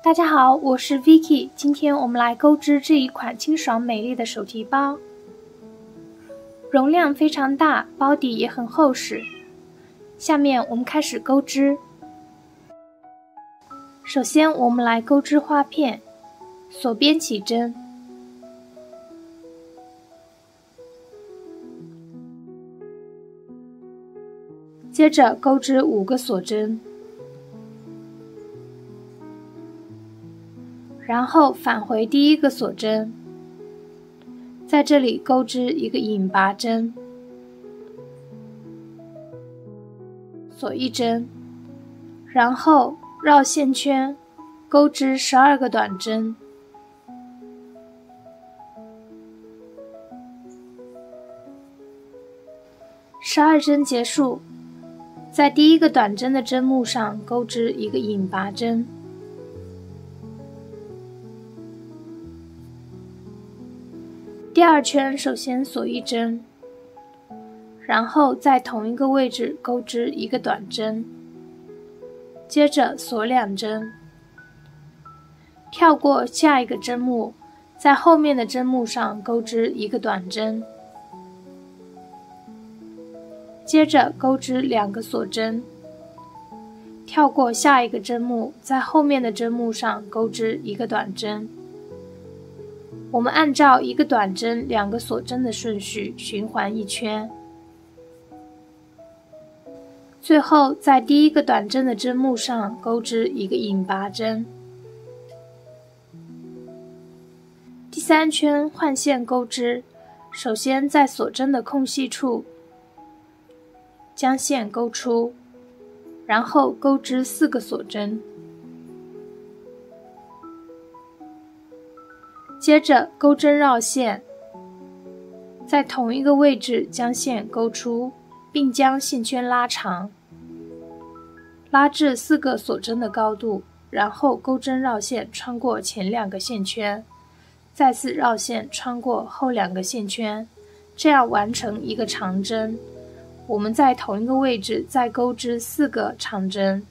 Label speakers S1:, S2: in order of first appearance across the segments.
S1: 大家好，我是 Vicky， 今天我们来钩织这一款清爽美丽的手提包，容量非常大，包底也很厚实。下面我们开始钩织。首先我们来钩织花片，锁边起针，接着钩织5个锁针，然后返回第一个锁针，在这里钩织一个引拔针，锁1针，然后绕线圈钩织12个短针，针结束，在第一个短针的针目上钩织一个引拔针，第2圈首先锁1针，然后在同一个位置钩织一个短针，接着锁2针，跳过下一个针目，在后面的针目上钩织一个短针，接着钩织2个锁针，跳过下一个针目，在后面的针目上钩织一个短针。我们按照一个短针2个锁针的顺序循环1圈，最后在第一个短针的针目上钩织一个引拔针。第3圈换线钩织，首先在锁针的空隙处将线钩出，然后钩织4个锁针，接着钩针绕线，在同一个位置将线钩出，并将线圈拉长，拉至4个锁针的高度，然后钩针绕线穿过前2个线圈，再次绕线穿过后2个线圈，这样完成一个长针。我们在同一个位置再钩织4个长针。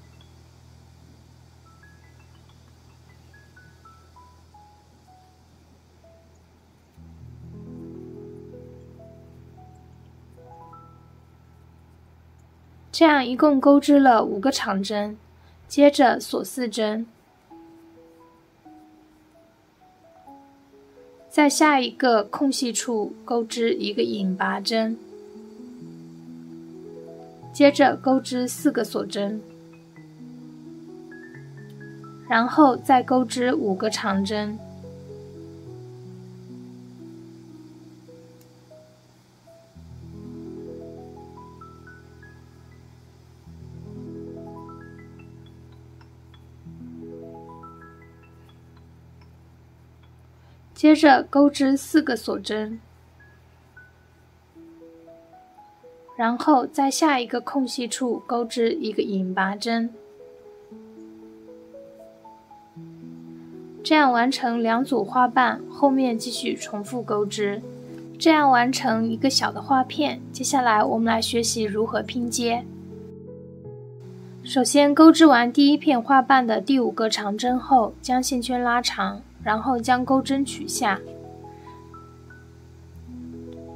S1: 这样一共钩织了5个长针，接着锁4针，在下一个空隙处钩织一个引拔针，接着钩织4个锁针，然后再钩织5个长针。接着钩织4个锁针，然后在下一个空隙处钩织一个引拔针，这样完成2组花瓣，后面继续重复钩织，这样完成一个小的花片。接下来我们来学习如何拼接。首先钩织完第1片花瓣的第5个长针后，将线圈拉长，然后将钩针取下，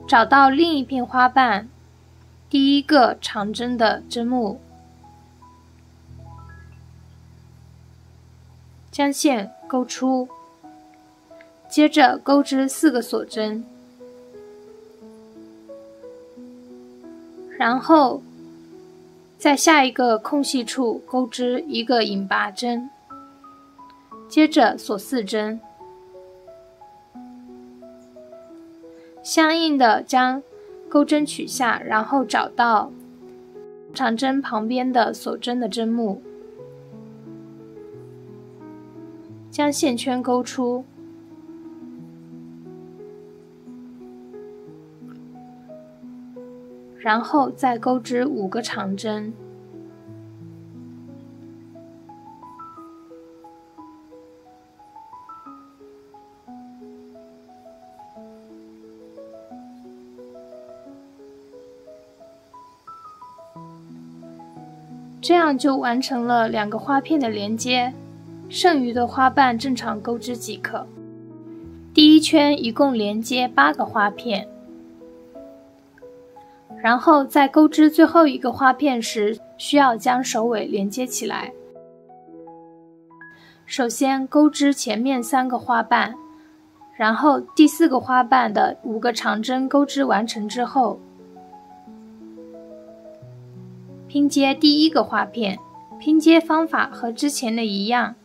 S1: 找到另一片花瓣第1个长针的针目，将线钩出，接着钩织4个锁针，然后在下一个空隙处钩织一个引拔针，接着锁4针，相应的将钩针取下，然后找到长针旁边的锁针的针目，将线圈钩出，然后再钩织5个长针。这样就完成了2个花片的连接。剩余的花瓣正常钩织即可。第一圈一共连接8个花片，然后在钩织最后一个花片时，需要将首尾连接起来。首先钩织前面3个花瓣，然后第4个花瓣的5个长针钩织完成之后，拼接第1个花片，拼接方法和之前的一样。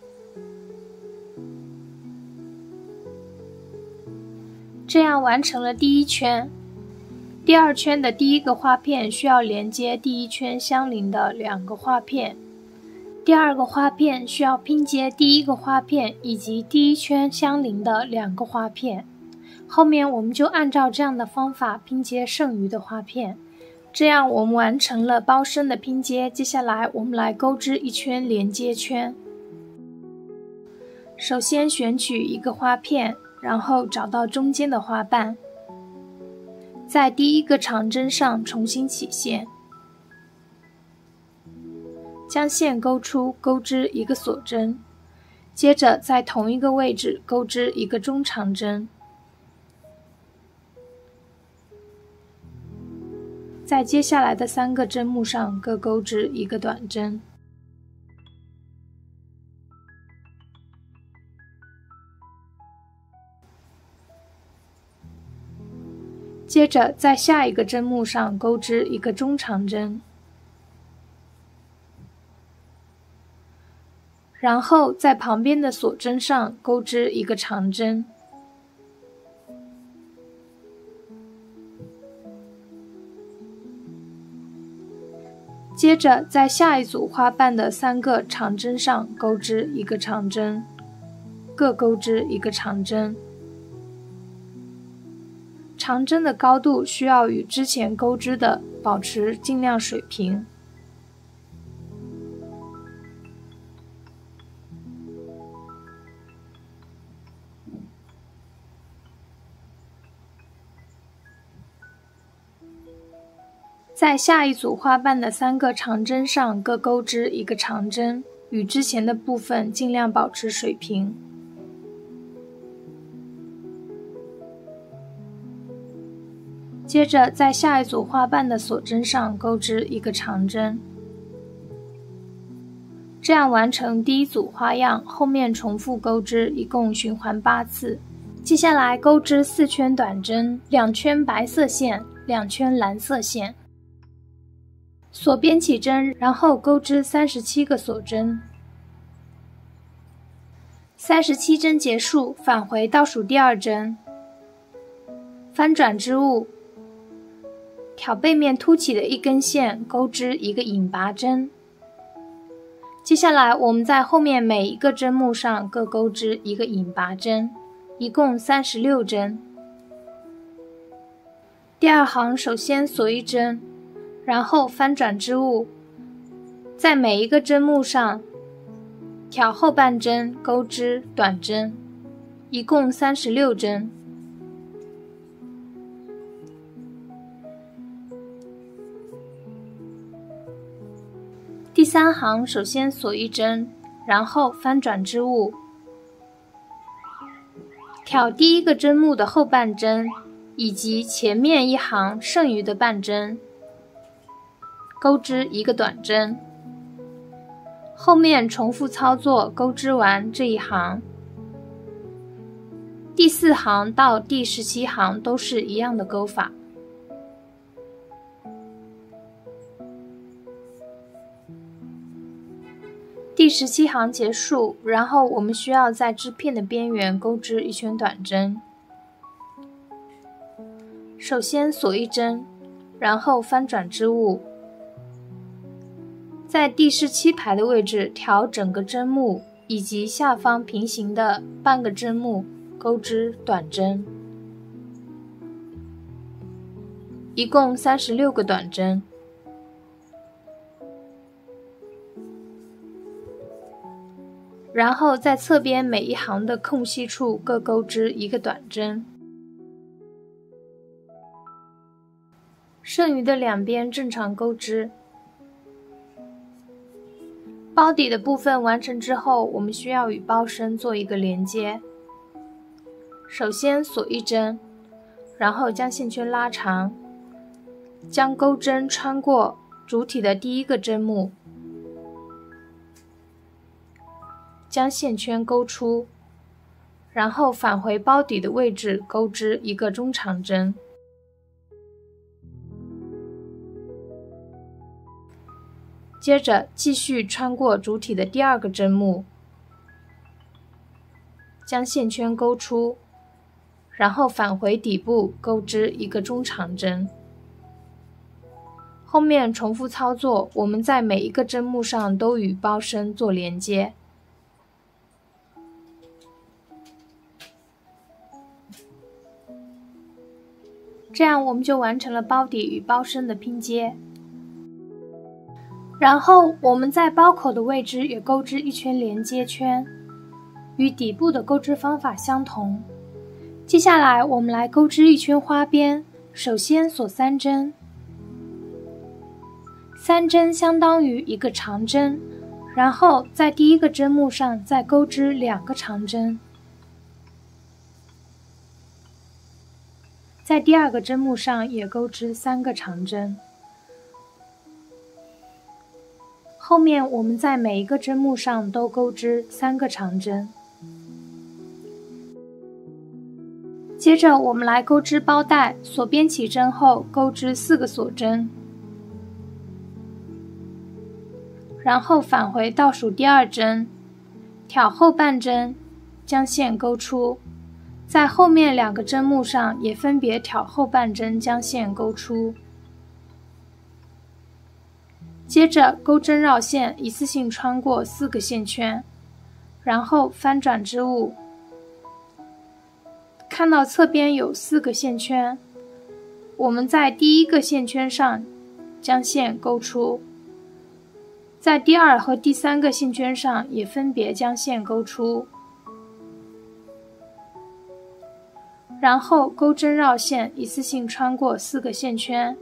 S1: 这样完成了第1圈。第2圈的第1个花片需要连接第1圈相邻的2个花片，第2个花片需要拼接第1个花片以及第1圈相邻的2个花片。后面我们就按照这样的方法拼接剩余的花片。这样我们完成了包身的拼接，接下来我们来钩织1圈连接圈。首先选取一个花片，然后找到中间的花瓣，在第1个长针上重新起线，将线勾出，钩织1个锁针，接着在同一个位置钩织1个中长针，在接下来的3个针目上各钩织1个短针。接着在下一个针目上钩织1个中长针，然后在旁边的锁针上钩织1个长针，接着在下一组花瓣的3个长针上钩织1个长针，各钩织1个长针。长针的高度需要与之前钩织的保持尽量水平。在下一组花瓣的3个长针上各钩织1个长针，与之前的部分尽量保持水平。接着在下一组花瓣的锁针上钩织1个长针，这样完成第1组花样，后面重复钩织，一共循环8次。接下来钩织4圈短针，2圈白色线，2圈蓝色线，锁边起针，然后钩织37个锁针。37针结束，返回倒数第2针，翻转织物，挑背面凸起的1根线，钩织1个引拔针。接下来我们在后面每一个针目上各钩织1个引拔针，一共36针。第2行首先锁1针，然后翻转织物，在每一个针目上挑后半针钩织短针，一共36针。第3行首先锁1针，然后翻转织物，挑第1个针目的后半针以及前面1行剩余的半针，钩织1个短针，后面重复操作钩织完这一行。第4行到第17行都是一样的钩法。第17行结束，然后我们需要在织片的边缘钩织1圈短针。首先锁1针，然后翻转织物，在第17排的位置挑整个针目以及下方平行的半个针目钩织短针，一共36个短针。然后在侧边每一行的空隙处各钩织1个短针，剩余的2边正常钩织。包底的部分完成之后，我们需要与包身做一个连接。首先锁一针，然后将线圈拉长，将钩针穿过主体的第一个针目，将线圈勾出，然后返回包底的位置钩织一个中长针。接着继续穿过主体的第二个针目，将线圈勾出，然后返回底部钩织一个中长针。后面重复操作，我们在每一个针目上都与包身做连接。这样我们就完成了包底与包身的拼接。然后我们在包口的位置也钩织一圈连接圈，与底部的钩织方法相同。接下来我们来钩织一圈花边，首先锁3针，3针相当于一个长针，然后在第一个针目上再钩织2个长针，在第二个针目上也钩织3个长针。后面我们在每一个针目上都钩织3个长针。接着我们来钩织包带，锁边起针后钩织4个锁针，然后返回倒数第2针，挑后半针，将线钩出，在后面2个针目上也分别挑后半针，将线钩出。接着钩针绕线，一次性穿过4个线圈，然后翻转织物，看到侧边有4个线圈，我们在第一个线圈上将线钩出，在第2和第3个线圈上也分别将线钩出，然后钩针绕线，一次性穿过4个线圈，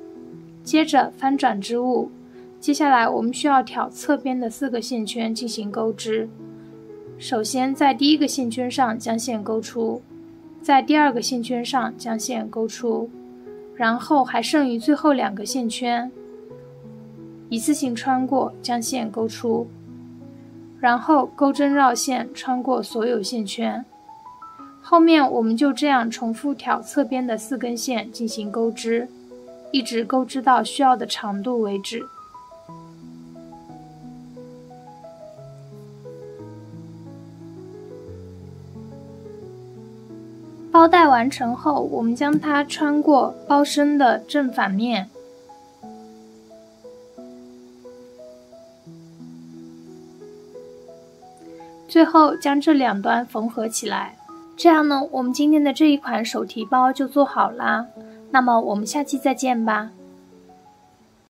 S1: 接着翻转织物。接下来我们需要挑侧边的4个线圈进行钩织。首先在第一个线圈上将线钩出，在第2个线圈上将线钩出，然后还剩余最后2个线圈，一次性穿过将线钩出，然后钩针绕线穿过所有线圈。后面我们就这样重复挑侧边的4根线进行钩织，一直钩织到需要的长度为止。包带完成后，我们将它穿过包身的正反面，最后将这2端缝合起来。这样呢，我们今天的这一款手提包就做好啦。那么我们下期再见吧。